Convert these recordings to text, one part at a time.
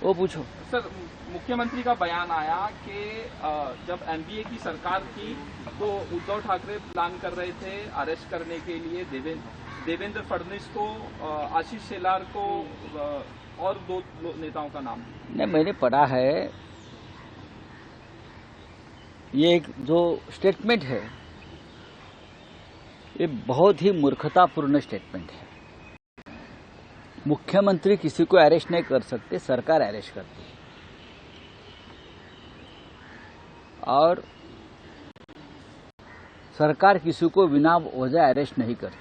वो पूछो। सर, मुख्यमंत्री का बयान आया कि जब एनडीए की सरकार थी तो उद्धव ठाकरे प्लान कर रहे थे अरेस्ट करने के लिए देवेंद्र फडणवीस को, आशीष शेलार को और दो नेताओं का नाम। नहीं, मैंने पढ़ा है, ये एक जो स्टेटमेंट है ये बहुत ही मूर्खतापूर्ण स्टेटमेंट है। मुख्यमंत्री किसी को अरेस्ट नहीं कर सकते, सरकार अरेस्ट करती है। और सरकार किसी को बिना वजह अरेस्ट नहीं करती।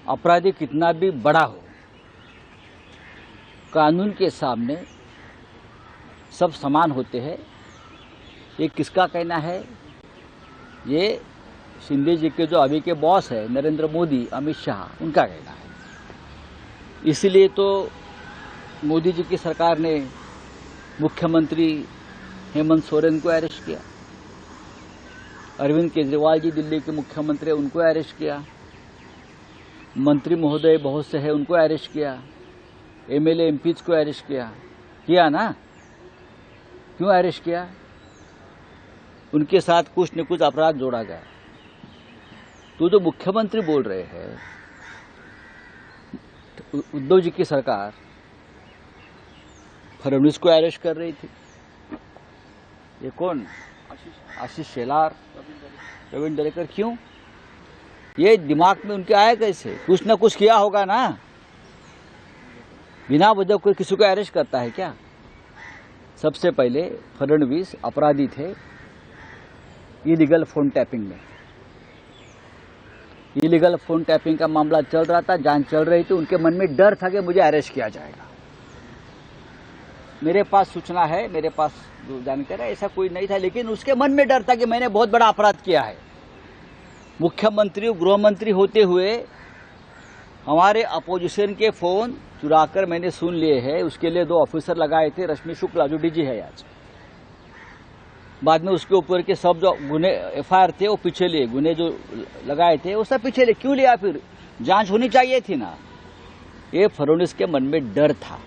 अपराधी कितना भी बड़ा हो, कानून के सामने सब समान होते हैं। ये किसका कहना है? ये शिंदे जी के जो अभी के बॉस है नरेंद्र मोदी, अमित शाह, उनका कहना है। इसलिए तो मोदी जी की सरकार ने मुख्यमंत्री हेमंत सोरेन को अरेस्ट किया, अरविंद केजरीवाल जी दिल्ली के मुख्यमंत्री, उनको अरेस्ट किया, मंत्री महोदय बहुत से हैं उनको अरेस्ट किया, एमएलए एमपीज को अरेस्ट किया ना। क्यों अरेस्ट किया? उनके साथ कुछ न कुछ अपराध जोड़ा गया। तो जो मुख्यमंत्री बोल रहे हैं, उद्धव जी की सरकार फडणवीस को अरेस्ट कर रही थी। ये कौन? आशीष शेलार, प्रवीण दरेकर। क्यों? ये दिमाग में उनके आया कैसे? कुछ न कुछ किया होगा ना। बिना वजह कोई किसी को अरेस्ट करता है क्या? सबसे पहले फडणवीस अपराधी थे इलीगल फोन टैपिंग में। इलीगल फोन टैपिंग का मामला चल रहा था, जांच चल रही थी। उनके मन में डर था कि मुझे अरेस्ट किया जाएगा। मेरे पास सूचना है, मेरे पास जो जानकारी है, ऐसा कोई नहीं था, लेकिन उसके मन में डर था कि मैंने बहुत बड़ा अपराध किया है। मुख्यमंत्री, गृह मंत्री होते हुए हमारे अपोजिशन के फोन चुराकर मैंने सुन लिए हैं। उसके लिए 2 ऑफिसर लगाए थे, रश्मि शुक्ला जो डीजी है आज। बाद में उसके ऊपर के सब जो गुने एफआईआर थे वो पीछे लिए, गुने जो लगाए थे वो सब पीछे लिए। क्यों लिया? फिर जांच होनी चाहिए थी ना। ये फडणवीस के मन में डर था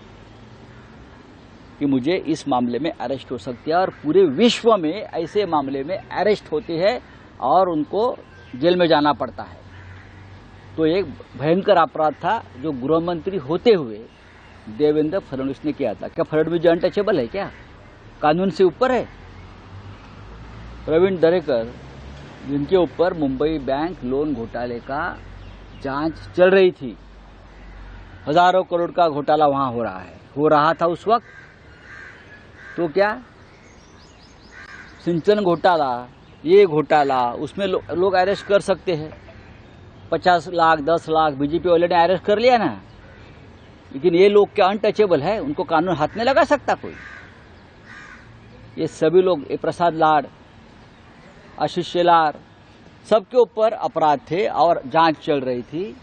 कि मुझे इस मामले में अरेस्ट हो सकती है, और पूरे विश्व में ऐसे मामले में अरेस्ट होते हैं और उनको जेल में जाना पड़ता है। तो एक भयंकर अपराध था जो गृह मंत्री होते हुए देवेंद्र फडणवीस ने किया था। क्या फडणवीस जी अनटचेबल है क्या? कानून से ऊपर है? प्रवीण दरेकर, जिनके ऊपर मुंबई बैंक लोन घोटाले का जांच चल रही थी, हजारों करोड़ का घोटाला वहां हो रहा था उस वक्त। तो क्या सिंचन घोटाला, ये घोटाला, उसमें लोग अरेस्ट कर सकते हैं। 50 लाख 10 लाख बीजेपी वाले ने अरेस्ट कर लिया ना। लेकिन ये लोग क्या अनटचेबल है? उनको कानून हाथ नहीं लगा सकता कोई। ये सभी लोग, ये प्रसाद लाड, आशीष शेलार, सबके ऊपर अपराध थे और जांच चल रही थी।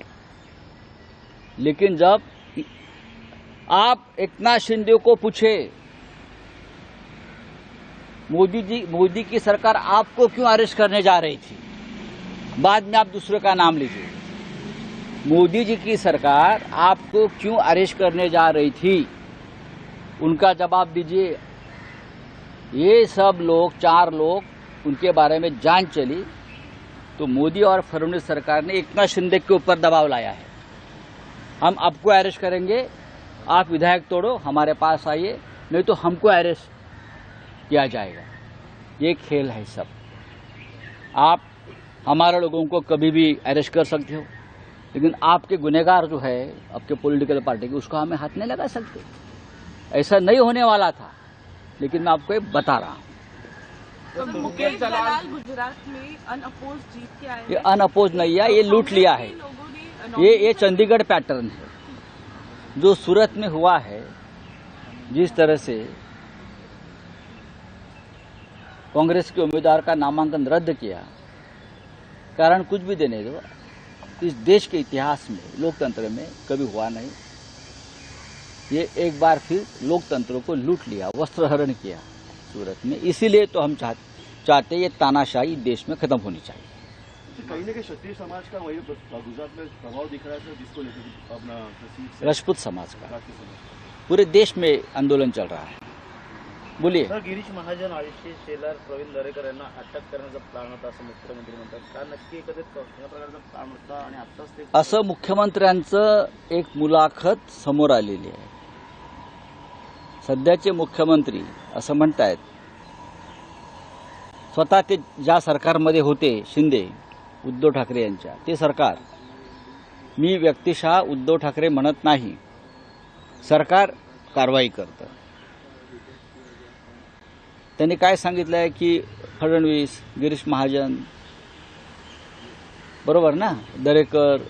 लेकिन जब आप एकनाथ शिंदे को पूछे, मोदी की सरकार आपको क्यों अरेस्ट करने जा रही थी, बाद में आप दूसरे का नाम लीजिए। मोदी जी की सरकार आपको क्यों अरेस्ट करने जा रही थी, उनका जवाब दीजिए। ये सब लोग, 4 लोग, उनके बारे में जांच चली तो मोदी और फडणवीस सरकार ने एकनाथ शिंदे के ऊपर दबाव लाया है। हम आपको अरेस्ट करेंगे, आप विधायक तोड़ो, हमारे पास आइए, नहीं तो हमको अरेस्ट किया जाएगा। ये खेल है सब। आप हमारे लोगों को कभी भी अरेस्ट कर सकते हो, लेकिन आपके गुनहगार जो है आपके पॉलिटिकल पार्टी के, उसको हमें हाथ नहीं लगा सकते। ऐसा नहीं होने वाला था, लेकिन मैं आपको बता रहा हूँ। मुकेश दलाल गुजरात में अनअपोज जीत के आए। ये अनअपोज नहीं है, ये लूट लिया है। ये चंडीगढ़ पैटर्न है जो सूरत में हुआ है। जिस तरह से कांग्रेस के उम्मीदवार का नामांकन रद्द किया, कारण कुछ भी देने दो, इस देश के इतिहास में, लोकतंत्र में कभी हुआ नहीं। ये एक बार फिर लोकतंत्र को लूट लिया, वस्त्रहरण किया सूरत में। इसीलिए तो हम चाहते ये तानाशाही देश में खत्म होनी चाहिए। कहीं ना कहीं क्षत्रिय समाज का वही गुजरात में प्रभाव दिख रहा है सर, जिसको लेकर अपना सीट से राजपूत समाज का राजपूत समाज। पूरे देश में आंदोलन चल रहा है। बोलिए। सर, गिरीश महाजन, आयुषी शेलार, प्रवीण दरेकर यांना अटक करण्याचा प्लॅन होता असं मुख्यमंत्री म्हणतात. काय नक्की एकत्रित कशा प्रकारचा प्लॅन होता आणि आत्ताच ते असं मुख्यमंत्र्यांचं एक मुलाखत समोर आलेली आहे. सध्याचे मुख्यमंत्री असं म्हणतायत, स्वतः ते ज्या सरकारमध्ये होते शिंदे उद्धव ठाकरे यांच्या, ते सरकार मी व्यक्तिशः उद्धव ठाकरे म्हणत नाही, सरकार कारवाई करतं. त्यांनी काय सांगितलं आहे की फडणवीस, गिरीश महाजन, बरोबर ना, दरेकर,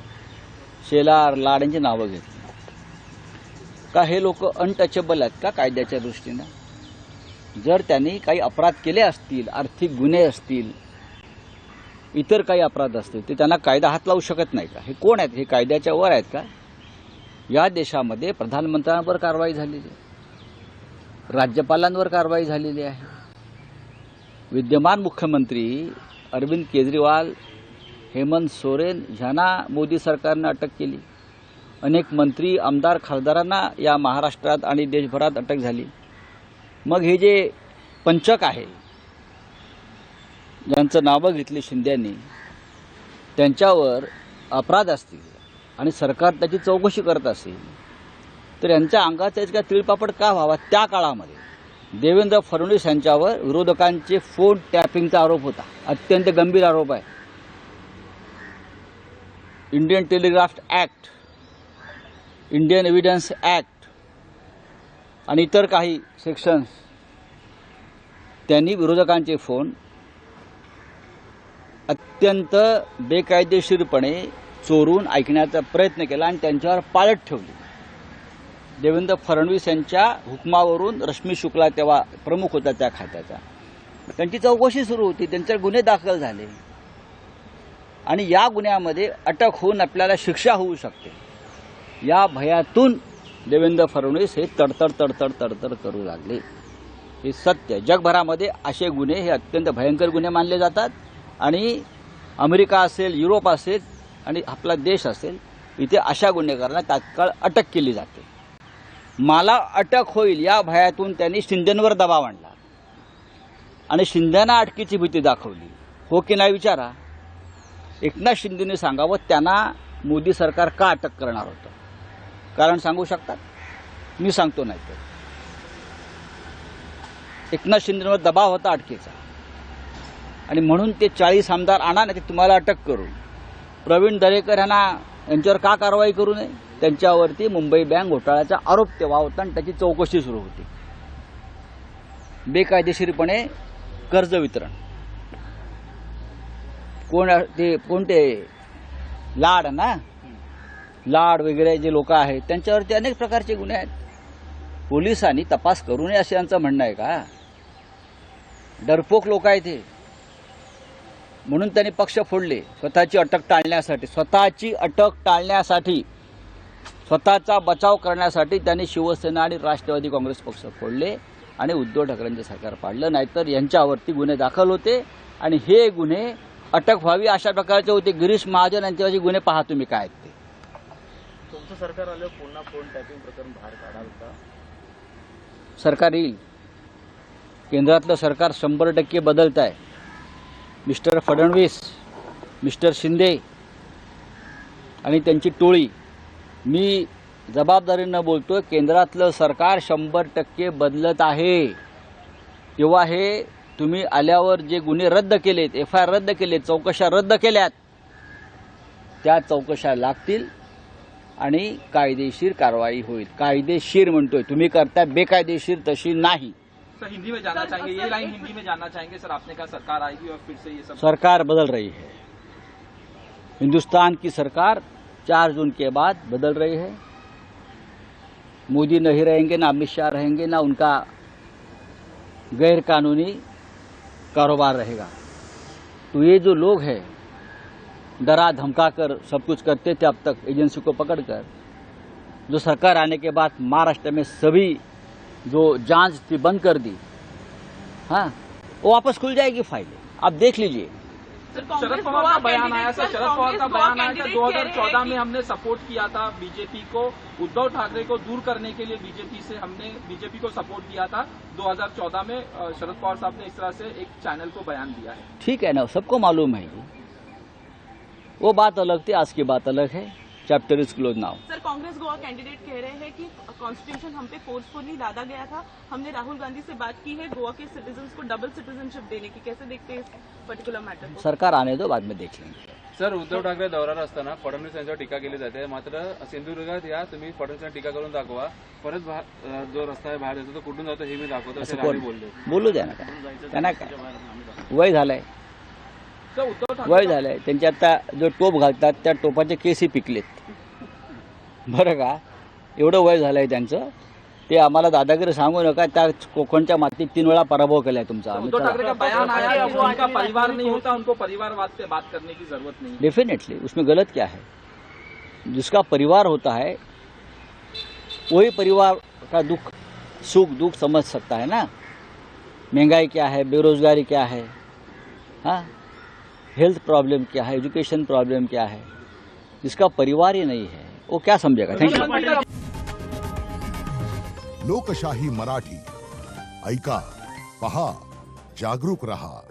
शेलार, लाड यांची नावं घेतली का? हे लोक अनटचेबल आहेत का कायद्याच्या दृष्टीनं? जर त्यांनी काही अपराध केले असतील, आर्थिक गुन्हे असतील, इतर काही अपराध असतील, ते त्यांना कायदा हात लावू शकत नाही का? हे कोण आहेत? हे कायद्याच्या वर आहेत का? या देशामध्ये प्रधानमंत्र्यांवर कारवाई झालेली आहे, राज्यपालांवर कारवाई झालेली आहे. विद्यमान मुख्यमंत्री अरविंद केजरीवाल, हेमंत सोरेन ह्यांना मोदी सरकारनं अटक केली. अनेक मंत्री, आमदार, खासदारांना या महाराष्ट्रात आणि देशभरात अटक झाली. मग हे जे पंचक आहे, ज्यांचं नावं घेतली शिंद्यांनी, त्यांच्यावर अपराध असतील आणि सरकार त्याची चौकशी करत असेल, तर यांच्या अंगाचा इतका तिळपापड का व्हावा? त्या काळामध्ये देवेंद्र फडणवीस यांच्यावर विरोधकांचे फोन टॅपिंगचा आरोप होता, अत्यंत गंभीर आरोप आहे. Indian telegraph act, Indian evidence act आणि इतर काही सेक्शन्स, त्यांनी विरोधकांचे फोन अत्यंत बेकायदेशीरपणे चोरून ऐकण्याचा प्रयत्न केला आणि त्यांच्यावर पाळत ठेवली. देवेंद्र फडणवीस यांच्या हुकमावरून रश्मी शुक्ला तेव्हा प्रमुख होता त्या खात्याचा, त्यांची चौकशी सुरू होती, त्यांच्यावर गुन्हे दाखल झाले आणि या गुन्ह्यामध्ये अटक होऊन आपल्याला शिक्षा होऊ शकते. या भयातून देवेंद्र फडणवीस हे तडतड करू लागले. हे सत्य. जगभरामध्ये असे गुन्हे हे अत्यंत भयंकर गुन्हे मानले जातात आणि अमेरिका असेल, युरोप असेल आणि आपला देश असेल, इथे अशा गुन्हेगारांना तात्काळ अटक केली जाते. मला अटक होईल या भयातून त्यांनी शिंदेंवर दबाव आणला आणि शिंदेना अटकेची भीती दाखवली. हो की नाही विचारा. एकनाथ शिंदेने सांगावं त्यांना मोदी सरकार का अटक करणार होतं. कारण सांगू शकतात? मी सांगतो. नाही तर एकनाथ शिंदेवर दबाव होता अटकेचा आणि म्हणून ते 40 आमदार आणा, नाही ते तुम्हाला अटक करू. प्रवीण दरेकर यांच्यावर का कारवाई करू नये? त्यांच्यावरती मुंबई बँक घोटाळ्याचा आरोप तेव्हा होता आणि त्याची चौकशी सुरू होती. बेकायदेशीरपणे कर्ज वितरण, कोणते लाड ना, लाड वगैरे जे लोक आहेत त्यांच्यावरती अनेक प्रकारचे गुन्हे आहेत. पोलिसांनी तपास करू नये असे यांचं म्हणणं आहे का? डरपोक लोक आहेत हे. म्हणून त्यांनी पक्ष फोडले स्वतःची अटक टाळण्यासाठी, स्वतःचा बचाव करण्यासाठी त्यांनी शिवसेना आणि राष्ट्रवादी काँग्रेस पक्ष फोडले आणि उद्धव ठाकरेंचे सरकार पाडलं. नाहीतर यांच्यावरती गुन्हे दाखल होते आणि हे गुन्हे अटक व्हावी अशा प्रकारचे होते. गिरीश महाजन यांच्यावरचे गुन्हे पहा तुम्ही काय आहेत ते. तुमचं सरकार आलं, पुन्हा फोन टॅपिंग प्रकरण बाहेर काढाल का? सरकार येईल. केंद्रातलं सरकार 100% बदलत आहे. मिस्टर फडणवीस, मिस्टर शिंदे आणि त्यांची टोळी, मी जबाबदारीनं बोलतोय, केंद्रातलं सरकार 100% बदलत आहे. तेव्हा हे तुम्ही आल्यावर जे गुन्हे रद्द केलेत, FIR रद्द केलेत, चौकशा रद्द केल्यात, त्या चौकशा लागतील आणि कायदेशीर कारवाई होईल. कायदेशीर म्हणतोय, तुम्ही करताय बेकायदेशीर तशी नाही. सर हिंदी में जानना चाहेंगे, ये लाइन हिंदी में जानना चाहेंगे सर. आपने कहा सरकार आएगी और फिर से ये सब सरकार बदल रही है. हिंदुस्तान की सरकार 4 जून के बाद बदल रही है. मोदी नहीं रहेंगे, ना अमित शाह रहेंगे, ना उनका गैर कानूनी कारोबार रहेगा. तो ये जो लोग हैं डरा धमका कर सब कुछ करते थे अब तक एजेंसी को पकड़कर, जो सरकार आने के बाद महाराष्ट्र में सभी जो जांच थी बंद कर दी, हाँ वो वापस खुल जाएगी फाइलें. आप देख लीजिए शरद पवार का बयान आया सर, शरद पवार का बयान आया था 2014 में हमने सपोर्ट किया था बीजेपी को, उद्धव ठाकरे को दूर करने के लिए बीजेपी से हमने बीजेपी को सपोर्ट किया था 2014 में। शरद पवार साहब ने इस तरह से एक चैनल को बयान दिया है। ठीक है ना, सबको मालूम है ये। वो बात अलग थी, आज की बात अलग है। Chapter is close now. Sir, Congress Goa candidate कह रहे हैं कि कॉन्स्टिट्यूशन हम पे फोर्सफुली लादा गया था। हमने राहुल गांधी से बात की है गोवा के सिटीजन्स को डबल सिटीजनशिप देने की। कैसे देखते हैं इस पर्टिकुलर मैटर को? सरकार आने दो, बाद में देख लेंगे। सर, उद्धव ठाकरे दौऱ्यावर असताना फडणवीस यांच्यावर टीका केली जाते, मात्र सिंधुदुर्गात या तुम्ही फडणवीसांची टीका करून दाखवा, परत जो रस्ता आहे बाहेर येतो तो कुठून जातो हे मी दाखवतो असं असे कोण राहुल बोलले। बोलू द्या ना, काय त्यांना काय वय झालंय, सर उद्धव ठाकरे वय झालंय त्यांचे। आता जो टोप घालतात त्या टोपाचे केसही पिकलेत, बरं का? एवढं वय झालंय त्यांचं। ते आम्हाला दादागिरी सांगू नका। त्या कोकणच्या मातीत 3 वेळा पराभव केलाय तुमचा। उद्धव ठाकरे का बयान आया कि उनका परिवार नहीं होता, उनको परिवारवाद पे बात करने की जरूरत नहीं। डेफिनेटली उसमें गलत क्या है? जिसका परिवार होता है वही परिवार का दुख सुख दुख समझ सकता है ना। महंगाई क्या है, बेरोजगारी क्या है, हाँ, हेल्थ प्रॉब्लम क्या है, एजुकेशन प्रॉब्लम क्या है, जिसका परिवार ही नहीं है वो क्या समझेगा? Thank you. लोकशाही मराठी ऐका, पहा, जागरूक रहा।